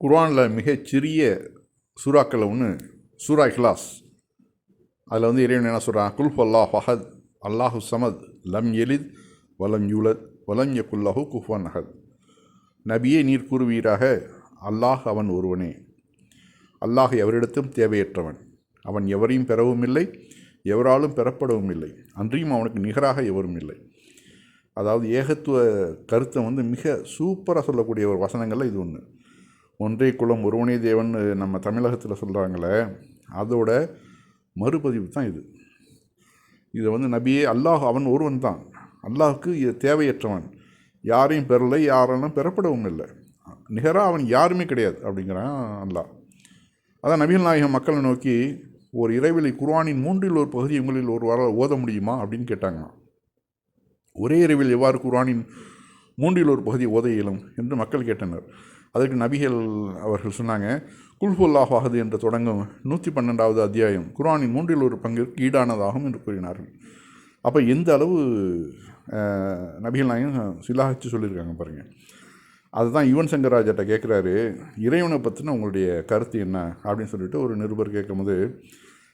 குர்ஆனில் மிகச்சிறிய சூறாக்கள் ஒன்று சூரா இஹ்லாஸ். அதில் வந்து இறைவன் என்ன சொல்கிறான்? குல் ஹுவல்லாஹு ஃபஹத் அல்லாஹு சமத் லம் எலித் வலம் யூலத் வலம் யகுல்லஹு குஃபுவன் அஹத். நபியே, நீர் கூறுவீராக, அல்லாஹ் அவன் ஒருவனே, அல்லாஹ் எவரிடத்தும் தேவையற்றவன், அவன் எவரையும் பெறவும் இல்லை, எவராலும் பெறப்படவும் இல்லை, அன்றியும் அவனுக்கு நிகராக எவரும் இல்லை. அதாவது ஏகத்துவ கருத்தை வந்து மிக சூப்பராக சொல்லக்கூடிய ஒரு வசனங்களில் இது ஒன்று. ஒன்றே குலம் ஒருவனே தேவன் நம்ம தமிழகத்தில் சொல்கிறாங்களே, அதோட மறுபதிவு தான் இது. இதை வந்து நபியே, அல்லாஹ் அவன் ஒருவன் தான், அல்லாஹுக்கு இது தேவையற்றவன், யாரையும் பெறலை, யாராலும் பெறப்படவும் இல்லை, நிகராக அவன் யாருமே கிடையாது அப்படிங்கிறான் அல்லாஹ். அதான் நபிகள் நாயகம் மக்களை நோக்கி, ஒரு இறைவெளி குர்ஆனின் 1/3 பகுதி உங்களில் ஒரு வாரம் ஓத முடியுமா அப்படின்னு கேட்டாங்களாம். ஒரே இரவில் எவ்வாறு குர்ஆனின் 1/3 பகுதி ஓத இயலும் என்று மக்கள் கேட்டனர். அதற்கு நபிகள் அவர்கள் சொன்னாங்க, குல் ஹுவல்லாஹு அஹத் என்று தொடங்கும் 112வது அத்தியாயம் குர்ஆனின் 1/3 பங்கிற்கு ஈடானதாகும் என்று கூறினார்கள். அப்போ எந்த அளவு நபிகள் நாயகம் சிலாகிச்சு சொல்லியிருக்காங்க பாருங்கள். அதுதான் யுவன் சங்கர் ராஜாட்ட கேட்குறாரு, இறைவனை பற்றின உங்களுடைய கருத்து என்ன அப்படின்னு சொல்லிட்டு ஒரு நிருபர் கேட்கும்போது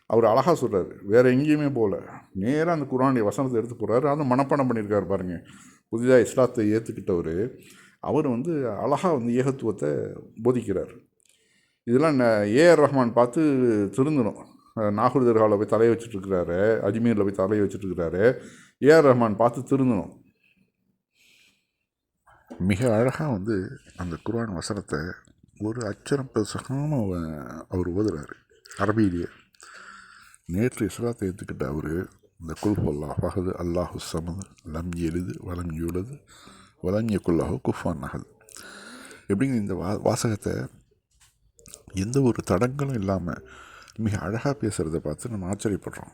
அவர் அழகாக சொல்கிறார். வேறு எங்கேயுமே போகல, நேராக அந்த குர்ஆனுடைய வசனத்தை எடுத்து போகிறாரு. அதை மனப்பாடம் பண்ணியிருக்காரு பாருங்கள். புதிதாக இஸ்லாத்தை ஏற்றுக்கிட்டவர் அவர் வந்து அழகாக வந்து ஏகத்துவத்தை போதிக்கிறார். இதெல்லாம் ஏஆர் ரஹ்மான் பார்த்து திருந்தணும். நாகூர் தர்காவில் போய் தலையை வச்சுட்ருக்கிறாரு, அஜ்மீரில் போய் தலையை வச்சுட்ருக்கிறாரு. ஏஆர் ரஹ்மான் பார்த்து திருந்தணும். மிக அழகாக வந்து அந்த குர்ஆன் வசனத்தை ஒரு அச்சரம் பேசாமல் அவர் ஓதுறாரு அரபியிலேயே. நேற்று இஸ்லாத்தை ஏற்றுக்கிட்ட அவர் இந்த குல் ஹுவல்லாஹு அஹத் அல்லாஹு சமத் லம் எலிது வலம் யூலது வலம் யகுல்லஹு குஃபுவன் அஹத் எப்படிங்க இந்த வாசகத்தை எந்த ஒரு தடங்களும் இல்லாமல் மிக அழகாக பேசுகிறத பார்த்து நம்ம ஆச்சரியப்படுறோம்.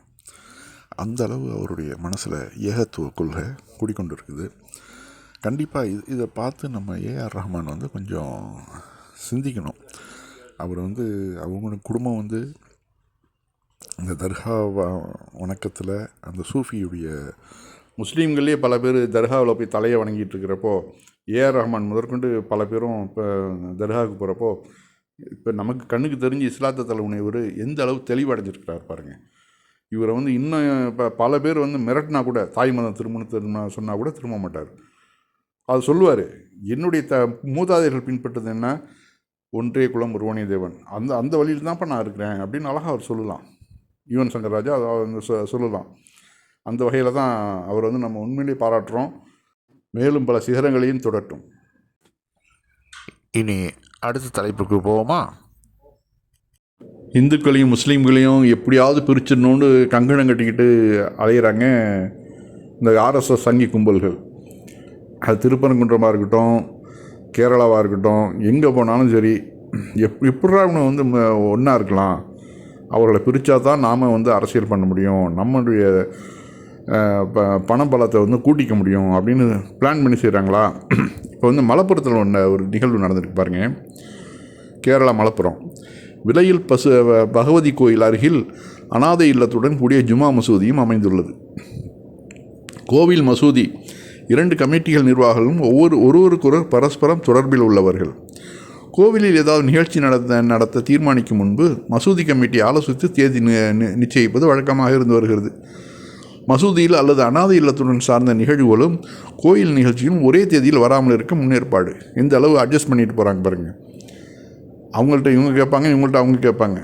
அந்த அளவு அவருடைய மனசில் ஏகத்துவ கொள்கை கூடிக்கொண்டு இருக்குது. கண்டிப்பாக இதை பார்த்து நம்ம ஏஆர் ரஹ்மான் வந்து கொஞ்சம் சிந்திக்கணும். அவர் வந்து அவங்க குடும்பம் வந்து இந்த தர்கா வணக்கத்தில் அந்த சூஃபியுடைய முஸ்லீம்களே பல பேர் தர்காவில் போய் தலையை வணங்கிட்டு இருக்கிறப்போ, ஏஆர் ரஹ்மான் முதற்கொண்டு பல பேரும் இப்போ தர்காவுக்கு போகிறப்போ, இப்போ நமக்கு கண்ணுக்கு தெரிஞ்சு இஸ்லாத்தை தலைவனைவர் எந்த அளவு தெளிவடைஞ்சிருக்கிறார் பாருங்கள். இவரை வந்து இன்னும் இப்போ பல பேர் வந்து மிரட்டினா கூட, தாய் மதம் திருமணம் சொன்னால் கூட திரும்ப மாட்டார். அது சொல்லுவார், என்னுடைய மூதாதையர்கள் பின்பற்றது என்ன, ஒன்றே குலம் ஒருவனே தேவன், அந்த வழியில் தான்ப்பா நான் இருக்கிறேன் அப்படின்னு அழகாக அவர் சொல்லலாம். யுவன் சங்கர் ராஜா அதை வந்து சொல்லலாம். அந்த வகையில் தான் அவர் வந்து நம்ம உண்மையிலேயே பாராட்டுறோம். மேலும் பல சிகரங்களையும் தொடட்டும். இனி அடுத்த தலைப்புக்கு போவோமா? இந்துக்களையும் முஸ்லீம்களையும் எப்படியாவது பிரிச்சிடணுன்னு கங்கணம் கட்டிக்கிட்டு அலையிறாங்க இந்த ஆர்எஸ்எஸ் சங்கி கும்பல்கள். அது திருப்பரங்குன்றமாக இருக்கட்டும், கேரளாவாக இருக்கட்டும், எங்கே போனாலும் சரி, எப்படா அவங்க வந்து ஒன்றா இருக்கலாம், அவர்களை பிரித்தா தான் நாம் வந்து அரசியல் பண்ண முடியும், நம்மளுடைய பணபலத்தை வந்து கூட்டிக்க முடியும் அப்படின்னு பிளான் பண்ணி செய்கிறாங்களா? இப்போ வந்து மலப்புரத்தில் ஒரு நிகழ்வு நடந்திருக்கு பாருங்கள். கேரளா மலப்புரம் விலையில் பகவதி கோயில் அருகில் அனாதை இல்லத்துடன் கூடிய ஜுமா மசூதியும் அமைந்துள்ளது. கோவில் மசூதி 2 கமிட்டிகள் நிர்வாகிகளும் ஒருவருக்கொரு பரஸ்பரம் தொடர்பில் உள்ளவர்கள். கோவிலில் ஏதாவது நிகழ்ச்சி நடத்த தீர்மானிக்கும் முன்பு மசூதி கமிட்டி ஆலோசித்து தேதி நிச்சயிப்பது வழக்கமாக இருந்து வருகிறது. மசூதியில் அல்லது அனாதை இல்லத்துடன் சார்ந்த நிகழ்வுகளும் கோயில் நிகழ்ச்சியும் ஒரே தேதியில் வராமல் இருக்க முன்னேற்பாடு. இந்த அளவு அட்ஜஸ்ட் பண்ணிட்டு போகிறாங்க பாருங்கள். அவங்கள்ட்ட இவங்க கேட்பாங்க, இவங்கள்ட்ட அவங்க கேட்பாங்க,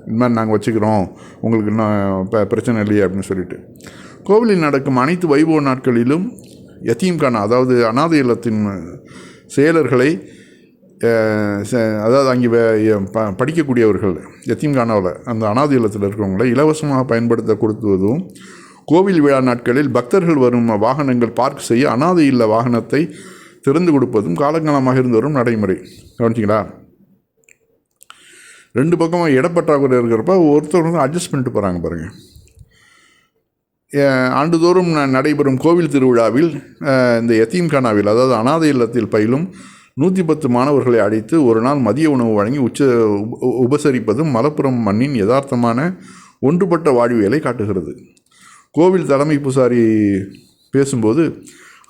இந்த மாதிரி நாங்கள் வச்சுக்கிறோம், உங்களுக்கு இன்னும் பிரச்சனை இல்லையே அப்படின்னு சொல்லிட்டு. கோவிலில் நடக்கும் அனைத்து வைபவ நாட்களிலும் யத்தீம்கானா, அதாவது அனாதை இல்லத்தின் செயலர்களை, அதாவது அங்கே படிக்கக்கூடியவர்கள் யத்தீம்கானாவில் அந்த அனாதை இல்லத்தில் இருக்கிறவங்களை இலவசமாக பயன்படுத்த கொடுத்துவதும், கோவில் விழா நாட்களில் பக்தர்கள் வரும் வாகனங்கள் பார்க் செய்ய அனாதை இல்ல வாகனத்தை திறந்து கொடுப்பதும் காலங்காலமாக இருந்து வரும் நடைமுறை. கவனிச்சிங்களா? 2 பக்கமாக இடப்பற்றாக்குறை இருக்கிறப்ப ஒருத்தர் வந்து அட்ஜஸ்ட் பண்ணிட்டு போகிறாங்க பாருங்கள். ஆண்டுதோறும் நடைபெறும் கோவில் திருவிழாவில் இந்த யத்தீம்கானாவில், அதாவது அனாதை இல்லத்தில் பயிலும் 110 மாணவர்களை அழைத்து ஒரு நாள் மதிய உணவு வழங்கி உபசரிப்பதும் மலப்புரம் மண்ணின் யதார்த்தமான ஒன்றுபட்ட வாழ்வியலை காட்டுகிறது. கோவில் தலைமை பூசாரி பேசும்போது,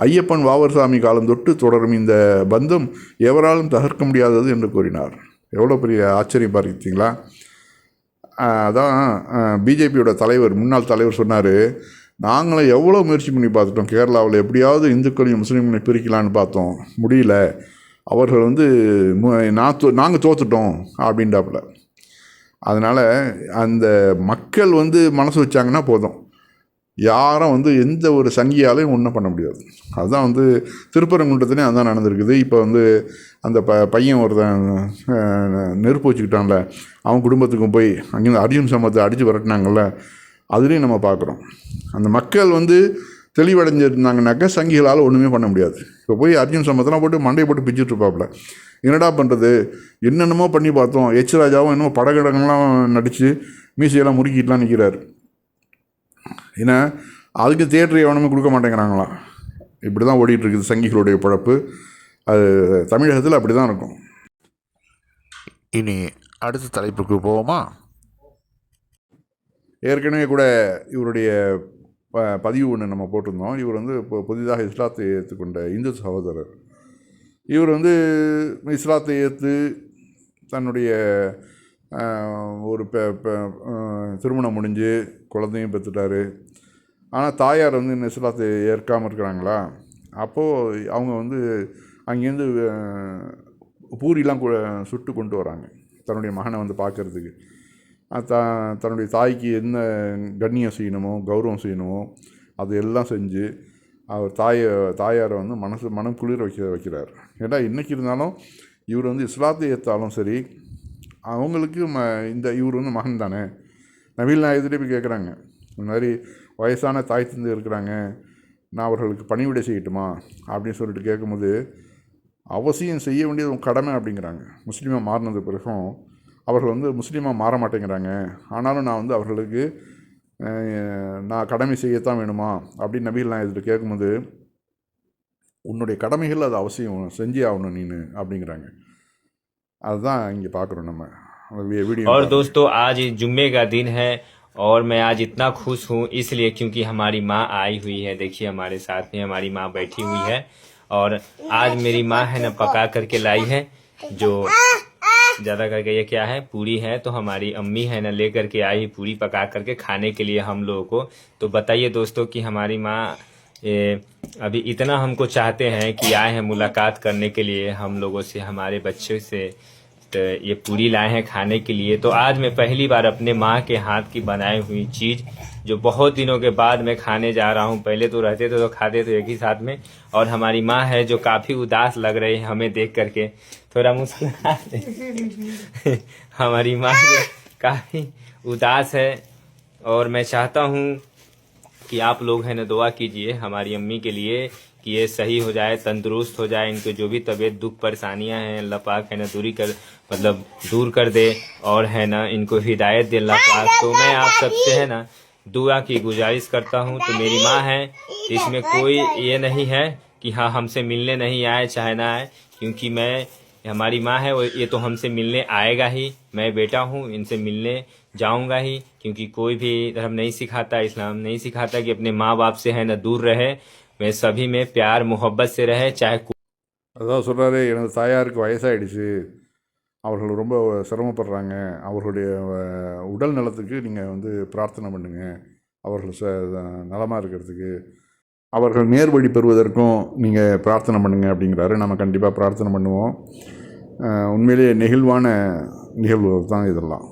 ஐயப்பன் வாவர்சாமி காலம் தொட்டு தொடரும் இந்த பந்தம் எவராலும் தகர்க்க முடியாதது என்று கூறினார். எவ்வளோ பெரிய ஆச்சரியம் பார்த்தீங்களா? அதான் பிஜேபியோட தலைவர், முன்னாள் தலைவர் சொன்னார், நாங்களும் எவ்வளோ முயற்சி பண்ணி பார்த்துட்டோம், கேரளாவில் எப்படியாவது இந்துக்களையும் முஸ்லீம்களையும் பிரிக்கலான்னு பார்த்தோம், முடியல. அவர்கள் வந்து நாங்கள் தோற்றுட்டோம் அப்படின்றாப்புல. அதனால் அந்த மக்கள் வந்து மனசு வச்சாங்கன்னா போதும், யாரும் வந்து எந்த ஒரு சங்கியாலையும் ஒன்றும் பண்ண முடியாது. அதுதான் வந்து திருப்பரங்குன்றத்துலேயும் அதுதான் நடந்திருக்குது. இப்போ வந்து அந்த பையன் ஒருத்தன் நெருப்பு வச்சுக்கிட்டான்ல, அவன் குடும்பத்துக்கும் போய் அங்கேருந்து அர்ஜுன் சம்பத்தை அடித்து விரட்டினாங்கள்ல, அதுலேயும் நம்ம பார்க்குறோம். அந்த மக்கள் வந்து தெளிவடைஞ்சிருந்தாங்கனாக்கா சங்கிகளால் ஒன்றுமே பண்ண முடியாது. இப்போ போய் அர்ஜுன் சம்பத்தெல்லாம் போட்டு மண்டையை போட்டு பிச்சுட்ருப்பாப்புல. என்னடா பண்ணுறது, என்னென்னமோ பண்ணி பார்த்தோம். எச் ராஜாவும் என்னமோ படகடங்கள்லாம் நடித்து மீசையெல்லாம் முறுக்கிட்டுலாம் நிற்கிறாரு. ஏன்னா அதுக்கு தியேட்டர் எவனுமே கொடுக்க மாட்டேங்கிறாங்களாம். இப்படி தான் ஓடிட்டுருக்குது சங்கிகளுடைய பழப்பு. அது தமிழகத்தில் அப்படி தான் இருக்கும். இனி அடுத்த தலைப்புக்கு போவோமா? ஏற்கனவே கூட இவருடைய பதிவு ஒன்று நம்ம போட்டிருந்தோம். இவர் வந்து இப்போ புதிதாக இஸ்லாத்தை ஏற்றுக்கொண்ட இந்து சகோதரர். இவர் வந்து இஸ்லாத்தை ஏற்று தன்னுடைய ஒரு திருமணம் முடிஞ்சு குழந்தையும் பெற்றுட்டார். ஆனால் தாயார் வந்து இன்னும் இஸ்லாத்தை ஏற்காமல் இருக்கிறாங்களா. அப்போது அவங்க வந்து அங்கேருந்து பூரிலாம் சுட்டு கொண்டு வராங்க தன்னுடைய மகனை வந்து பார்க்குறதுக்கு. தன்னுடைய தாய்க்கு என்ன கண்ணியம் செய்யணுமோ, கௌரவம் செய்யணுமோ அது எல்லாம் செஞ்சு அவர் தாயாரை வந்து மனம் குளிர வைக்கிறார். ஏன்னா இன்றைக்கி இருந்தாலும் இவர் வந்து இஸ்லாத்தை ஏற்றாலும் சரி, அவங்களுக்கு இவர் வந்து மகன் தானே. நபீல் நாயகத்திலே போய் கேட்குறாங்க, இந்த மாதிரி வயசான தாய் தந்தை இருக்கிறாங்க, நான் அவர்களுக்கு பணிவிடை செய்யட்டுமா அப்படின்னு சொல்லிட்டு கேட்கும்போது, அவசியம் செய்ய வேண்டியது கடமை அப்படிங்கிறாங்க. முஸ்லீமாக மாறினது பிறகும் அவர்கள் வந்து முஸ்லீமாக மாற மாட்டேங்கிறாங்க, ஆனாலும் நான் வந்து அவர்களுக்கு நான் கடமை செய்யத்தான் வேணுமா அப்படின்னு நபீல் நாயகத்தில் கேட்கும்போது, உன்னுடைய கடமைகள் அது அவசியம் செஞ்சே ஆகணும் நீனு அப்படிங்கிறாங்க. அதுதான் இங்கே பார்க்குறோம் நம்ம वीडियो। और दोस्तों आज जुम्मे का दिन है और मैं आज इतना खुश हूँ इसलिए क्योंकि हमारी माँ आई हुई है। देखिए हमारे साथ में हमारी माँ बैठी हुई है और आज मेरी माँ है ना पका करके लाई है, जो ज़्यादा करके ये क्या है, पूरी है। तो हमारी अम्मी है ना ले करके आई पूरी पका करके खाने के लिए हम लोगों को। तो बताइए दोस्तों कि हमारी माँ अभी इतना हमको चाहते हैं कि आए हैं मुलाकात करने के लिए हम लोगों से, हमारे बच्चों से, तो ये पूरी लाए हैं खाने के लिए। तो आज मैं पहली बार अपने माँ के हाथ की बनाई हुई चीज़ जो बहुत दिनों के बाद मैं खाने जा रहा हूँ। पहले तो रहते थे तो खाते थे एक ही साथ में। और हमारी माँ है जो काफ़ी उदास लग रही है हमें देख करके, थोड़ा मुस्कुराते हमारी माँ काफ़ी उदास है। और मैं चाहता हूँ कि आप लोग हैं ना दुआ कीजिए हमारी अम्मी के लिए कि ये सही हो जाए, तंदुरुस्त हो जाए, इनको जो भी तबीयत दुख परेशानियां हैं अल्लाह पाक है ना दूर कर दे और है ना इनको हिदायत दे अल्लाह पाक। तो मैं आप सबसे है ना दुआ की गुजारिश करता हूँ। तो मेरी माँ है, इसमें कोई ये नहीं है कि हाँ हमसे मिलने नहीं आए चाहे ना आए, क्योंकि हमारी माँ है वो ये तो हमसे मिलने आएगा ही। मैं बेटा हूँ, इनसे मिलने जाऊंगा ही, क्योंकि कोई भी धर्म नहीं सिखाता, इस्लाम नहीं सिखाता कि अपने माँ बाप से है ना दूर रहे, वे सभी में प्यार मोहब्बत से रहे चाहे। அதான் சொல்கிறாரு, எனது தாயாருக்கு வயசாகிடுச்சு, அவர்கள் ரொம்ப சிரமப்படுறாங்க, அவர்களுடைய உடல் நலத்துக்கு நீங்கள் வந்து பிரார்த்தனை பண்ணுங்கள், அவர்கள் நலமாக இருக்கிறதுக்கு, அவர்கள் நேர்வழி பெறுவதற்கும் நீங்கள் பிரார்த்தனை பண்ணுங்கள் அப்படிங்கிறாரு. நம்ம கண்டிப்பாக பிரார்த்தனை பண்ணுவோம். உண்மையிலேயே நெகிழ்வான நிகழ்வுகள் தான் இதெல்லாம்.